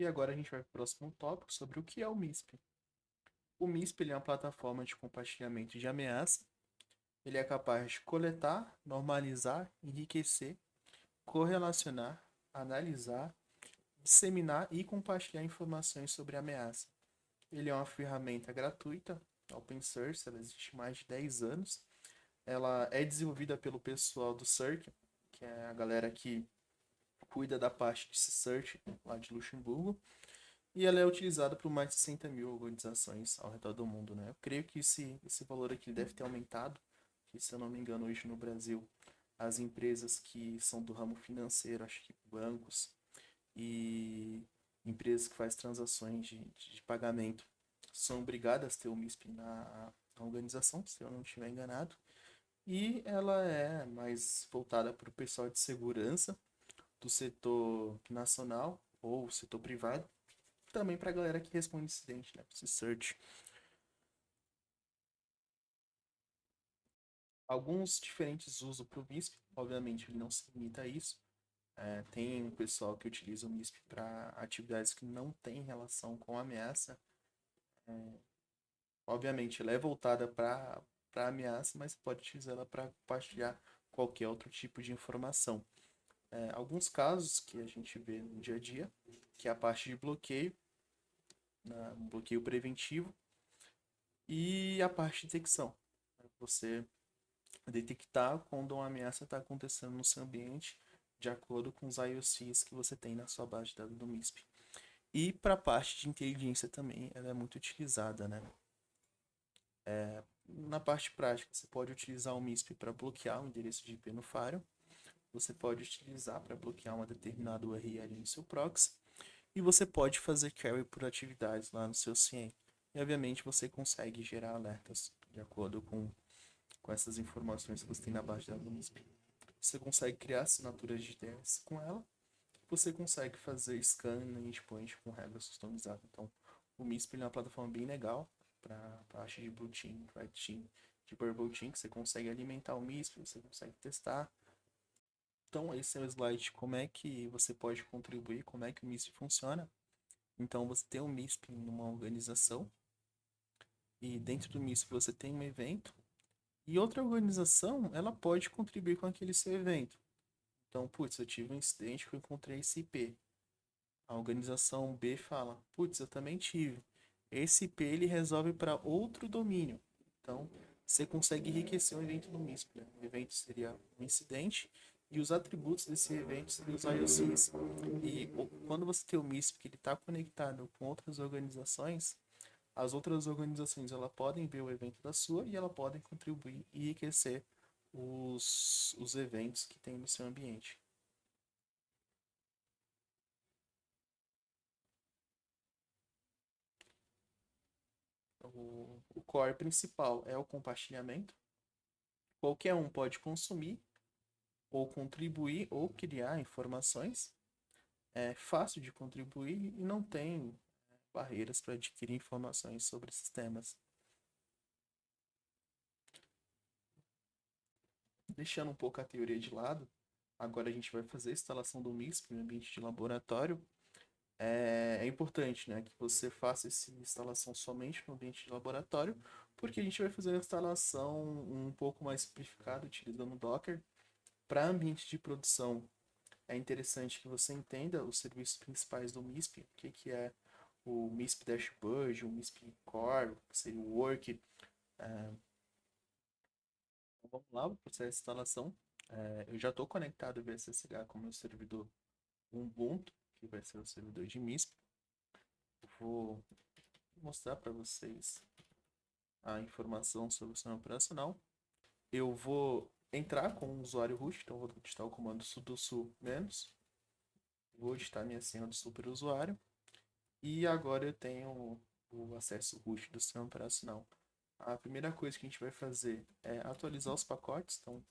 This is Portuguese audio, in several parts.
E agora a gente vai para o próximo tópico sobre o que é o MISP. O MISP ele é uma plataforma de compartilhamento de ameaça. Ele é capaz de coletar, normalizar, enriquecer, correlacionar, analisar, disseminar e compartilhar informações sobre a ameaça. Ele é uma ferramenta gratuita, open source, ela existe há mais de 10 anos. Ela é desenvolvida pelo pessoal do CERC, que é a galera que cuida da parte de search lá de Luxemburgo. E ela é utilizada por mais de 60 mil organizações ao redor do mundo, né? Eu creio que esse valor aqui deve ter aumentado, que se eu não me engano, hoje no Brasil, as empresas que são do ramo financeiro, acho que bancos e empresas que fazem transações de pagamento, são obrigadas a ter o MISP na organização, se eu não estiver enganado. E ela é mais voltada para o pessoal de segurança do setor nacional ou setor privado, também para a galera que responde incidente, né? Esse search. Alguns diferentes usos para o MISP, obviamente ele não se limita a isso. Tem um pessoal que utiliza o MISP para atividades que não têm relação com ameaça. Obviamente ela é voltada para ameaça, mas pode utilizar ela para compartilhar qualquer outro tipo de informação. Alguns casos que a gente vê no dia a dia, que é a parte de bloqueio, bloqueio preventivo, e a parte de detecção. Você detectar quando uma ameaça está acontecendo no seu ambiente, de acordo com os IOCs que você tem na sua base de dados do MISP. E para a parte de inteligência também, ela é muito utilizada, né? Na parte prática, você pode utilizar o MISP para bloquear o endereço de IP no Firewall, você pode utilizar para bloquear uma determinada URL no seu proxy, e você pode fazer carry por atividades lá no seu CIEM. E obviamente você consegue gerar alertas de acordo com essas informações que você tem na base de dados do MISP. Você consegue criar assinaturas de DNS com ela. Você consegue fazer scan e endpoint com regras customizadas. Então, o MISP é uma plataforma bem legal para a parte de Blue Team, Red Team, de Purple Team, que você consegue alimentar o MISP, você consegue testar. Então, esse é o slide de como é que você pode contribuir, como é que o MISP funciona. Então, você tem o MISP em uma organização e dentro do MISP você tem um evento e outra organização, ela pode contribuir com aquele seu evento. Então, putz, eu tive um incidente que eu encontrei esse IP. A organização B fala, putz, eu também tive. Esse IP ele resolve para outro domínio. Então, você consegue enriquecer um evento no MISP, né? O evento seria um incidente e os atributos desse evento seriam os IOCs. E quando você tem o MISP que ele está conectado com outras organizações, as outras organizações ela podem ver o evento da sua e ela podem contribuir e enriquecer os eventos que tem no seu ambiente. O core principal é o compartilhamento. Qualquer um pode consumir, ou contribuir, ou criar informações. É fácil de contribuir e não tem barreiras para adquirir informações sobre esses temas. Deixando um pouco a teoria de lado, agora a gente vai fazer a instalação do MISP no ambiente de laboratório. É importante, né, que você faça essa instalação somente no ambiente de laboratório, porque a gente vai fazer a instalação um pouco mais simplificada utilizando Docker. Para ambiente de produção, é interessante que você entenda os serviços principais do MISP, o que é o MISP Dashboard, o MISP Core, que seria o Work. Então, vamos lá, vou processar a instalação. Eu já estou conectado via SSH com o meu servidor Ubuntu, que vai ser o servidor de MISP. Vou mostrar para vocês a informação sobre o sistema operacional. Eu vou entrar com o usuário root, então vou digitar o comando sudo menos. Vou digitar minha senha do superusuário. E agora eu tenho o acesso root do sistema operacional. A primeira coisa que a gente vai fazer é atualizar os pacotes. Então,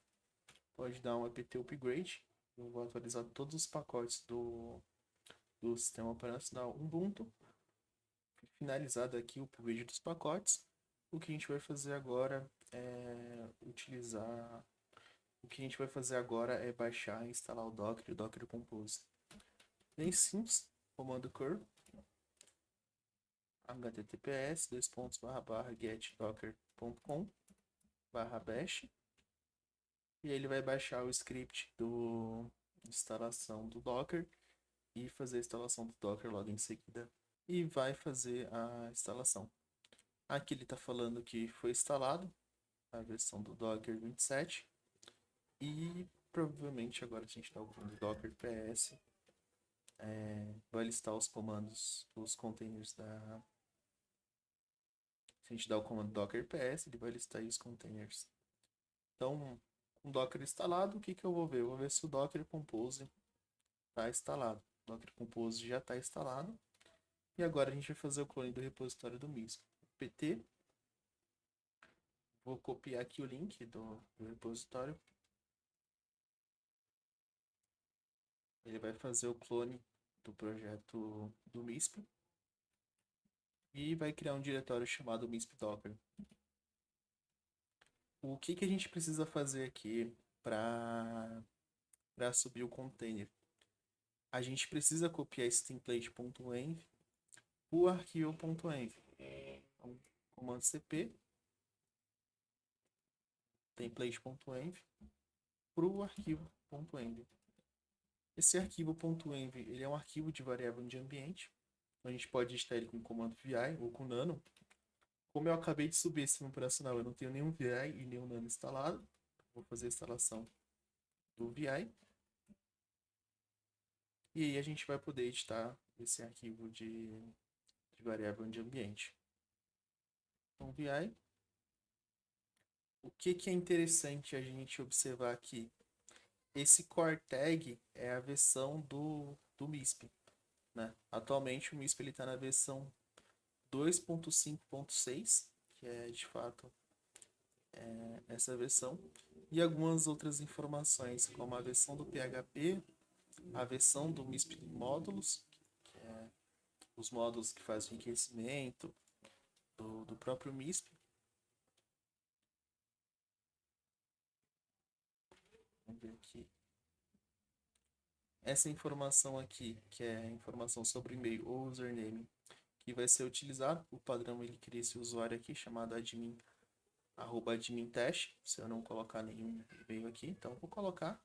pode dar um apt upgrade. Eu vou atualizar todos os pacotes do sistema operacional Ubuntu. Finalizado aqui o upgrade dos pacotes, o que a gente vai fazer agora é utilizar. O que a gente vai fazer agora é baixar e instalar o Docker e o Docker Compose. Bem simples, comando curl. https://get-docker.com/bash, e ele vai baixar o script de instalação do Docker e fazer a instalação do Docker logo em seguida, e vai fazer a instalação. Aqui ele está falando que foi instalado a versão do Docker 27, e provavelmente agora a gente está usando o Docker PS, vai listar os comandos, os containers da... Se a gente dá o comando docker ps, ele vai listar aí os containers. Então, com o Docker instalado, o que eu vou ver? Eu vou ver se o Docker Compose está instalado. O Docker Compose já está instalado. E agora a gente vai fazer o clone do repositório do MISP. pt, vou copiar aqui o link do repositório. Ele vai fazer o clone do projeto do MISP e vai criar um diretório chamado MISP Docker. O que a gente precisa fazer aqui para subir o container? A gente precisa copiar esse template.env o arquivo.env. Então, comando cp template.env para o arquivo.env. Esse arquivo.env ele é um arquivo de variável de ambiente. Então, a gente pode editar ele com o comando vi ou com nano. Como eu acabei de subir esse sistema operacional, eu não tenho nenhum vi e nenhum nano instalado. Vou fazer a instalação do vi. E aí a gente vai poder editar esse arquivo de variável de ambiente. Então, vi. O que é interessante a gente observar aqui? Esse core tag é a versão do MISP. Né? Atualmente o MISP está na versão 2.5.6, que é de fato essa versão, e algumas outras informações, como a versão do PHP, a versão do MISP módulos, que é os módulos que fazem enriquecimento do próprio MISP. Vamos ver aqui. Essa informação aqui, que é a informação sobre e-mail ou username, que vai ser utilizado, o padrão ele cria esse usuário aqui chamado admin, @admintest, se eu não colocar nenhum e-mail aqui, então vou colocar, vou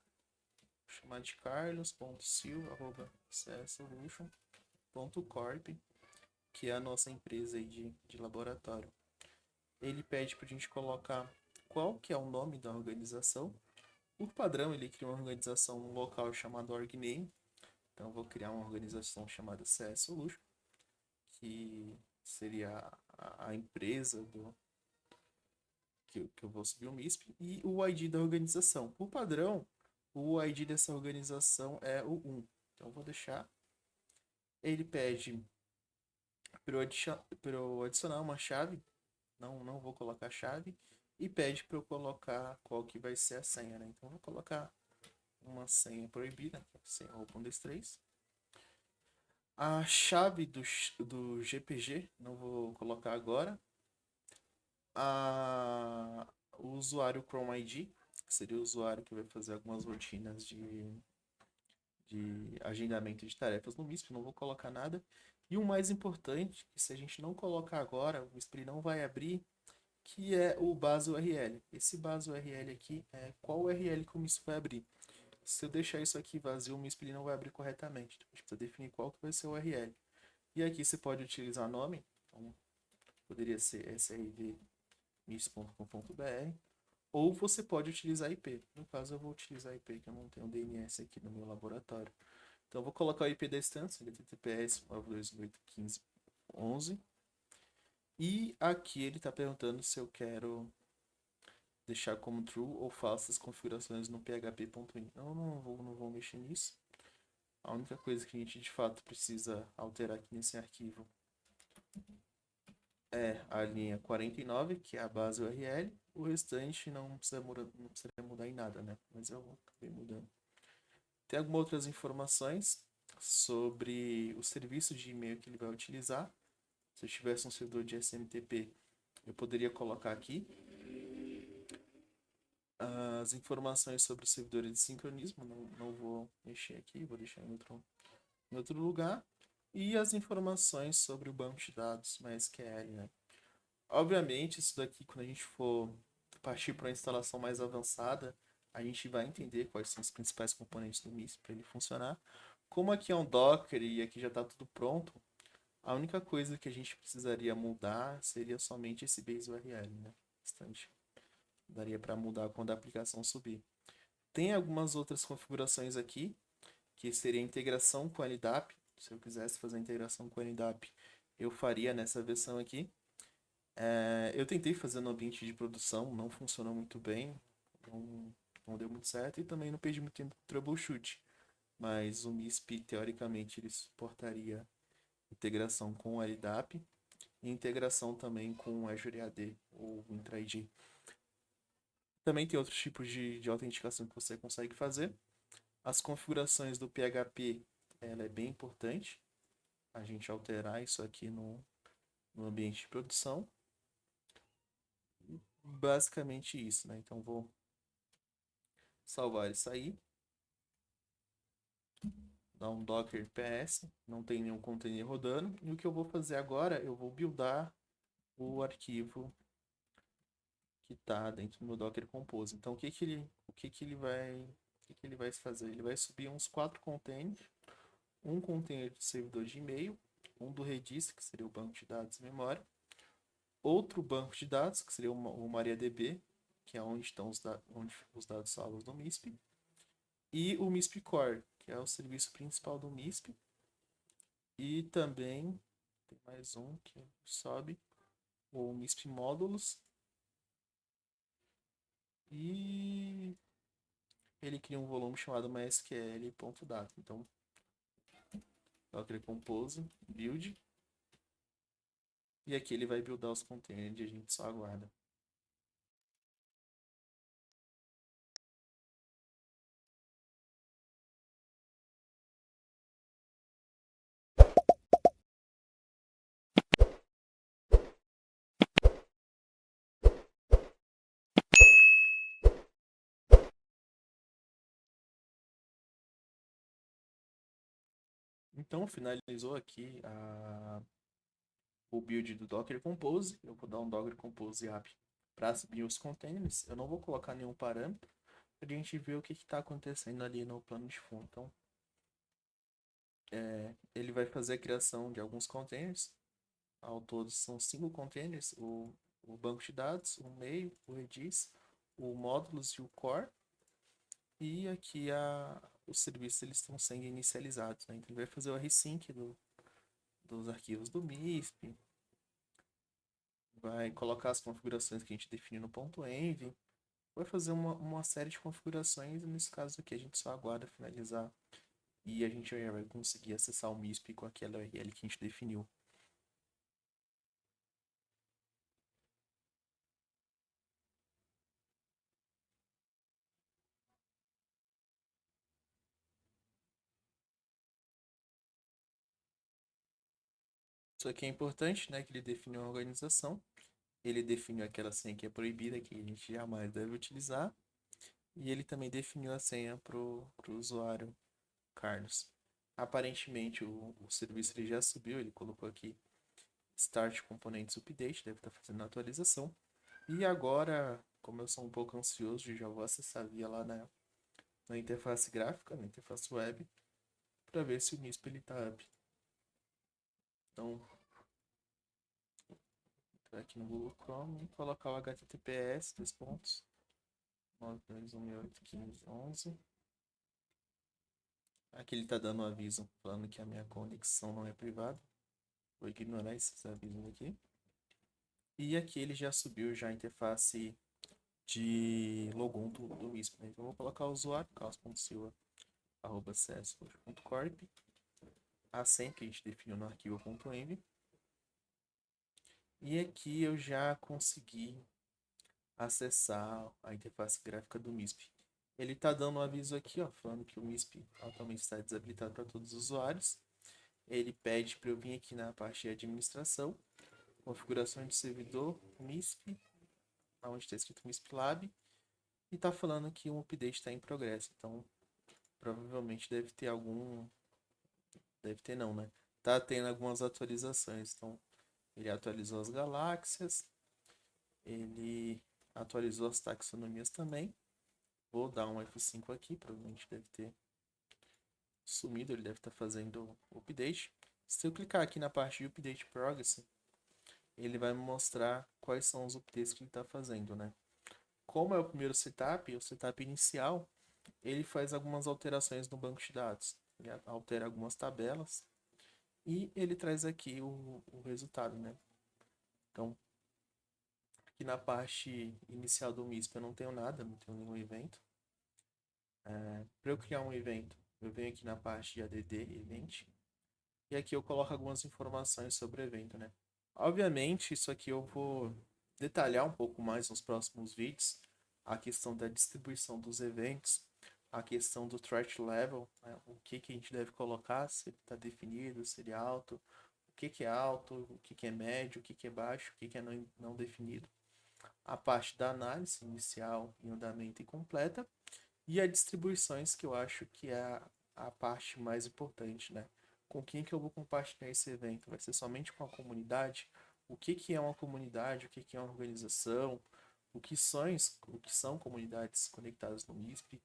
chamar de carlos.sil@csolution.corp, que é a nossa empresa aí de laboratório. Ele pede para a gente colocar qual que é o nome da organização. Por padrão, ele cria uma organização no local chamado orgname. Então, eu vou criar uma organização chamada CS Solution, que seria a empresa que eu vou subir o MISP, e o ID da organização. Por padrão, o ID dessa organização é o 1. Então, eu vou deixar. Ele pede para eu adicionar uma chave. Não vou colocar chave. E pede para eu colocar qual que vai ser a senha, né? Então, eu vou colocar uma senha proibida, senha open-3. A chave do GPG, não vou colocar agora. O usuário Chrome ID, que seria o usuário que vai fazer algumas rotinas de agendamento de tarefas no MISP, não vou colocar nada. E o mais importante, que se a gente não colocar agora, o MISP não vai abrir, que é o base URL. Esse base URL aqui é qual URL que o MISP vai abrir. Se eu deixar isso aqui vazio, o MISP não vai abrir corretamente. Então, a gente precisa definir qual que vai ser o URL. E aqui você pode utilizar nome. Então, poderia ser srvmis.com.br. Ou você pode utilizar IP. No caso, eu vou utilizar IP, que eu não tenho DNS aqui no meu laboratório. Então, eu vou colocar o IP da instância, https 928.15.11. E aqui ele está perguntando se eu quero deixar como true ou false as configurações no php.in. Eu não vou mexer nisso. A única coisa que a gente de fato precisa alterar aqui nesse arquivo é a linha 49, que é a base URL. O restante não precisaria mudar em nada, né? Mas eu acabei mudando. Tem algumas outras informações sobre o serviço de e-mail que ele vai utilizar. Se eu tivesse um servidor de SMTP, eu poderia colocar aqui as informações sobre o servidor de sincronismo. Não vou mexer aqui, vou deixar em outro lugar. e as informações sobre o banco de dados MySQL, né? Obviamente, isso daqui, quando a gente for partir para uma instalação mais avançada, a gente vai entender quais são os principais componentes do MISP para ele funcionar. Como aqui é um Docker e aqui já está tudo pronto, a única coisa que a gente precisaria mudar seria somente esse base URL, né? Bastante. Daria para mudar quando a aplicação subir. Tem algumas outras configurações aqui, que seria a integração com a LDAP. Se eu quisesse fazer a integração com a LDAP, eu faria nessa versão aqui. Eu tentei fazer no ambiente de produção, não funcionou muito bem, não deu muito certo e também não perdi muito tempo com troubleshoot. Mas o MISP, teoricamente, ele suportaria integração com o LDAP e integração também com o Azure AD ou o Entra ID. Também tem outros tipos de autenticação que você consegue fazer. As configurações do PHP, ela é bem importante. A gente alterar isso aqui no ambiente de produção. Basicamente isso, né? Então vou salvar isso aí. Dar um docker ps, não tem nenhum container rodando. E o que eu vou fazer agora, eu vou buildar o arquivo que está dentro do meu Docker Compose. Então o que ele vai fazer? Ele vai subir uns 4 containers, um container do servidor de e-mail, um do Redis, que seria o banco de dados e memória, outro banco de dados, que seria o MariaDB, que é onde estão onde os dados salvos no MISP, e o MISP Core, que é o serviço principal do MISP, e também tem mais um que sobe, o MISP Módulos, e ele cria um volume chamado mysql.data. Então, Docker Compose, build, e aqui ele vai buildar os containers e a gente só aguarda. Então, finalizou aqui o build do Docker Compose. Eu vou dar um Docker Compose app para subir os containers. Eu não vou colocar nenhum parâmetro para a gente ver o que está acontecendo ali no plano de fundo. Então, ele vai fazer a criação de alguns containers. Ao todo são 5 containers: o banco de dados, o meio, o Redis, o módulos e o core. E aqui os serviços eles estão sendo inicializados, né? Então ele vai fazer o rsync dos arquivos do MISP, vai colocar as configurações que a gente definiu no ponto .env, vai fazer uma série de configurações e nesse caso aqui a gente só aguarda finalizar e a gente já vai conseguir acessar o MISP com aquela URL que a gente definiu. Isso aqui é importante, né, que ele definiu a organização, ele definiu aquela senha que é proibida, que a gente jamais deve utilizar, e ele também definiu a senha para o usuário Carlos. Aparentemente o serviço ele já subiu, ele colocou aqui Start Components Update, deve estar fazendo a atualização. E agora, como eu sou um pouco ansioso, já vou acessar via lá na interface gráfica, na interface web, para ver se o MISP está up. Então, entrar aqui no Google Chrome e colocar o HTTPS, 9.2.168.15.11. Aqui ele está dando um aviso falando que a minha conexão não é privada. Vou ignorar esses avisos aqui. E aqui ele já subiu já a interface de logon do MISP, né? Então eu vou colocar o usuário, carlos.silva@cscode.corp, a senha que a gente definiu no arquivo .env. E aqui eu já consegui acessar a interface gráfica do MISP. Ele está dando um aviso aqui, ó, falando que o MISP atualmente está desabilitado para todos os usuários. Ele pede para eu vir aqui na parte de administração, configuração de servidor, MISP, onde está escrito MISP Lab, e está falando que um update está em progresso. Então, provavelmente deve ter algum... Deve ter não, né? tá tendo algumas atualizações. Então, ele atualizou as galáxias, ele atualizou as taxonomias também. Vou dar um F5 aqui, provavelmente deve ter sumido, ele deve estar fazendo o update. Se eu clicar aqui na parte de Update Progress, ele vai me mostrar quais são os updates que ele está fazendo, né? Como é o primeiro setup, o setup inicial, ele faz algumas alterações no banco de dados. Ele altera algumas tabelas e ele traz aqui o resultado, né? Então, aqui na parte inicial do MISP eu não tenho nada, não tenho nenhum evento. Para eu criar um evento, eu venho aqui na parte de ADD, Event, e aqui eu coloco algumas informações sobre o evento, né? Obviamente, isso aqui eu vou detalhar um pouco mais nos próximos vídeos, a questão da distribuição dos eventos, a questão do threat level, né? O que que a gente deve colocar, se ele está definido, se ele é alto, o que é alto, o que é médio, o que é baixo, o que é não definido. A parte da análise inicial, em andamento e completa, e as distribuições, que eu acho que é a parte mais importante, né? Com quem que eu vou compartilhar esse evento? Vai ser somente com a comunidade? O que que é uma comunidade? O que que é uma organização? O que são comunidades conectadas no MISP?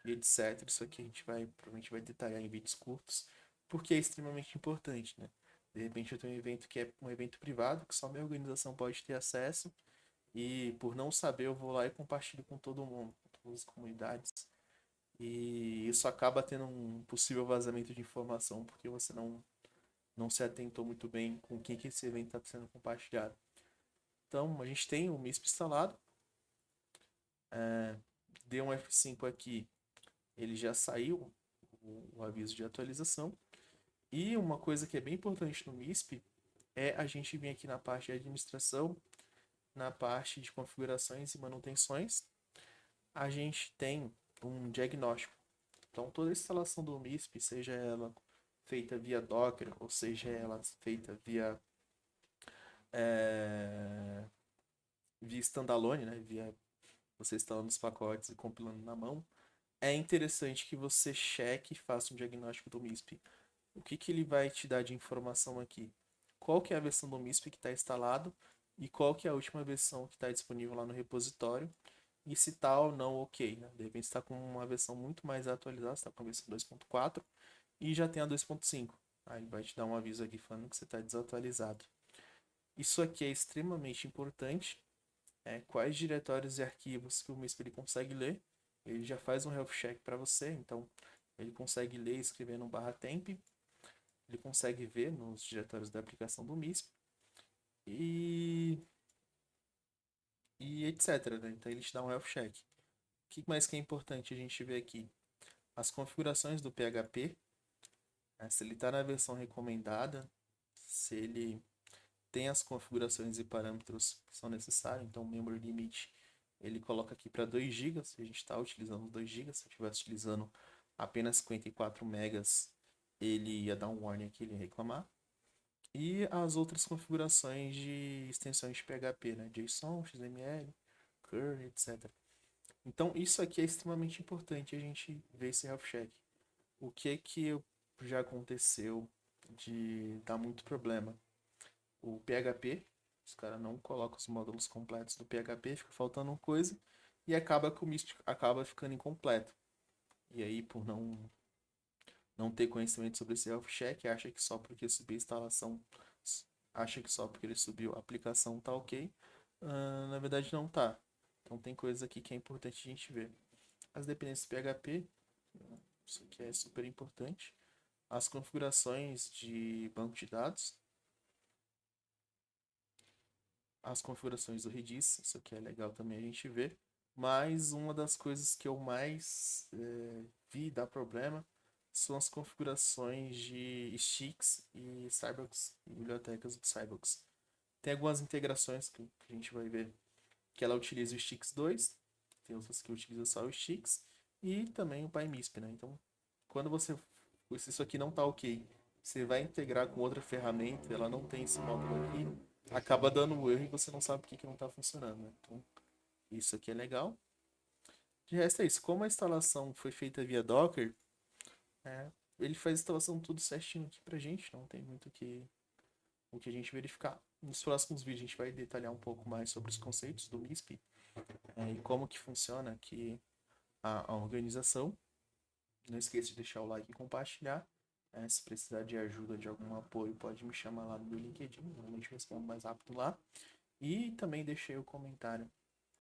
E etc. Isso aqui a gente provavelmente vai detalhar em vídeos curtos, porque é extremamente importante, né? De repente eu tenho um evento que é um evento privado, que só minha organização pode ter acesso, e por não saber eu vou lá e compartilho com todo mundo, com todas as comunidades. E isso acaba tendo um possível vazamento de informação, porque você não se atentou muito bem com quem que esse evento está sendo compartilhado. Então, a gente tem o MISP instalado. Deu um F5 aqui, ele já saiu o aviso de atualização. E uma coisa que é bem importante no MISP é a gente vir aqui na parte de administração, na parte de configurações e manutenções. A gente tem um diagnóstico. Então, toda a instalação do MISP, seja ela feita via Docker, ou seja ela feita via standalone, né? Via você instalando os pacotes e compilando na mão, é interessante que você cheque e faça um diagnóstico do MISP. O que que ele vai te dar de informação aqui? Qual que é a versão do MISP que está instalado e qual que é a última versão que está disponível lá no repositório, e se está ou não ok, né? De repente está com uma versão muito mais atualizada, está com a versão 2.4 e já tem a 2.5. Aí vai te dar um aviso aqui falando que você está desatualizado. Isso aqui é extremamente importante. Quais diretórios e arquivos que o MISP ele consegue ler. Ele já faz um health check para você, então ele consegue ler e escrever no /temp. Ele consegue ver nos diretórios da aplicação do MISP e, e etc, né? Então ele te dá um health check. O que mais que é importante a gente ver aqui? As configurações do PHP, né? Se ele está na versão recomendada, se ele tem as configurações e parâmetros que são necessários, então o memory limit ele coloca aqui para 2 GB, se a gente está utilizando 2 GB, se eu estivesse utilizando apenas 54 megas, ele ia dar um warning aqui, ele ia reclamar. E as outras configurações de extensões de PHP, né? JSON, XML, curl, etc. Então isso aqui é extremamente importante a gente ver esse health check. O que já aconteceu de dar muito problema? O PHP, os caras não colocam os módulos completos do PHP, fica faltando uma coisa e acaba que o MISP acaba ficando incompleto. E aí, por não ter conhecimento sobre esse health check, acha que só porque subiu a instalação, acha que só porque ele subiu a aplicação tá ok. Na verdade não tá. Então tem coisas aqui que é importante a gente ver. As dependências PHP, isso aqui é super importante. As configurações de banco de dados, as configurações do Redis, isso aqui é legal também a gente ver. Mas uma das coisas que eu mais vi dar problema são as configurações de sticks e Cybox, e bibliotecas do Cybox. Tem algumas integrações que a gente vai ver que ela utiliza o Sticks 2, tem outras que utilizam só o Sticks, e também o PyMisp, né? Então, quando se isso aqui não tá ok, você vai integrar com outra ferramenta, ela não tem esse módulo aqui, acaba dando um erro e você não sabe por que não está funcionando, né? Então, isso aqui é legal. De resto é isso. Como a instalação foi feita via Docker, ele faz a instalação tudo certinho aqui pra gente, não tem muito o que a gente verificar. Nos próximos vídeos a gente vai detalhar um pouco mais sobre os conceitos do MISP e como que funciona aqui a organização. Não esqueça de deixar o like e compartilhar. Se precisar de ajuda, de algum apoio, pode me chamar lá no meu LinkedIn. Normalmente eu respondo mais rápido lá. E também deixei o comentário